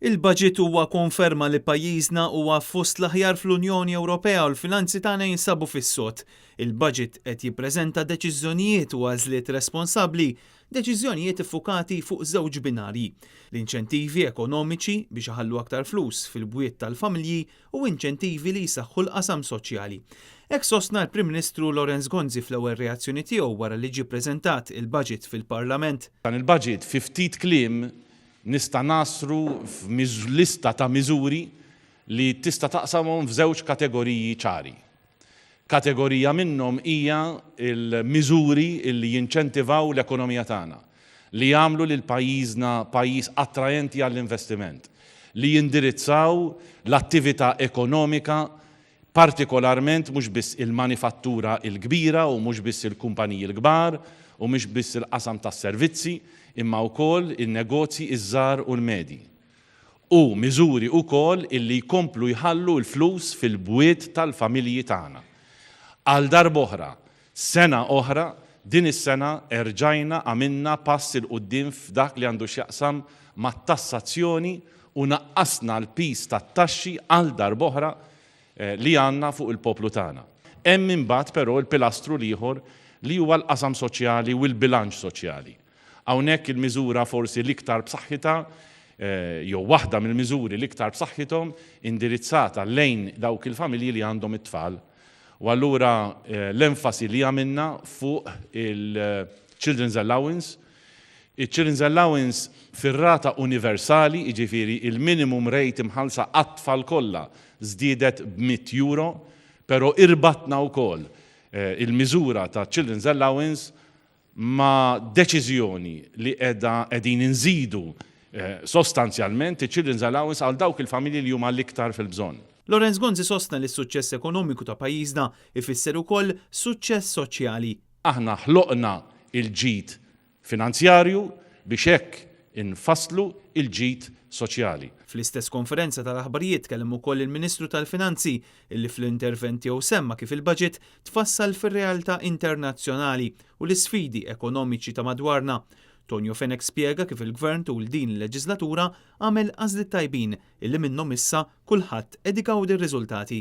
Il-budget huwa konferma li pajjiżna huwa fost l-aħjar fl-Unjoni Ewropea u l-finanzi tagħna jinsabu fis-sod. Il-budget qed jippreżenta deċiżjonijiet u għażliet responsabbli, deċiżjonijiet iffukati fuq żewġ binarji: l-inċentivi ekonomiċi biex iħallu aktar flus fil-bwiet tal-familji u inċentivi li jsaħħu l-qasam soċjali. Hekk sostna l-Prim Ministru Lorenz Gonzi fl-ewwel reazzjoni tiegħu wara li ġie ppreżentat il-budget fil-Parlament. Dan il-budget fi ftit kliem nista' nasru f'lista ta' miżuri li tista' taqsamhom f'żewġ kategoriji ċari. Kategorija minnhom hija l-miżuri li jinċentivaw l-ekonomija tagħna, li jagħmlu lil pajjiżna pajjiż attrajenti għall-investiment, li jindirizzaw l-attività ekonomika partikolarment mhux biss il-manifattura l-kbira u mhux biss il-kumpaniji l-kbar u mhux biss il-qasam tas-servizzi, imma wkoll in-negozji iż-żgħar u l-medji. U miżuri wkoll illi jkomplu jħallu l-flus fil-bwiet tal-familji tagħna. Għal darb'oħra, sena oħra, din is-sena erġajna għamilna pass il quddiem f'dak li għandu x'jaqsam mat-tassazzjoni u naqqasna l-pis tat-taxxi għal darb'oħra li għandna fuq il-poplu tagħna. Hemm imbagħad però l-pilastru ieħor li huwa l-qasam soċjali u l-bilanċ soċjali. Hawnhekk il-miżura forsi l-iktar b'saħħitha jew waħda mill-miżuri l-iktar b'saħħithom indirizzata lejn dawk il-familji li għandhom it-tfal. U allura l-enfasi li għamilna fuq il-Children's Allowance. Il-Children's Allowance fir-rata universali, jiġifieri il-minimum rate imħallsa għat-tfal kollha żdiedet b'100 €, però irbatna wkoll il-miżura ta' Children's Allowance ma' deċiżjoni li qegħdin inżidu sostanzjalment il-Children's Allowance għal dawk il-familji li huma l-iktar fil-bżonn. Lorenz Gonzi sostna li s-suċċess ekonomiku ta' pajjiżna ifisser ukoll suċċess soċjali. Aħna ħloqna il-ġid finanzjarju biex hekk infasslu il-ġid soċjali. Fl-istess konferenza tal-aħbarijiet kellem ukoll il-Ministru tal-Finanzi illi fl-intervent tiegħu semma kif il-budget tfassal fir-realtà internazzjonali u l-isfidi ekonomiċi ta' madwarna. Tonio Fenek spjega kif il-Gvern tul din il-leġislatura għamel għażliet tajbin illi minnhom issa kulħadd qed igawdi r-riżultati.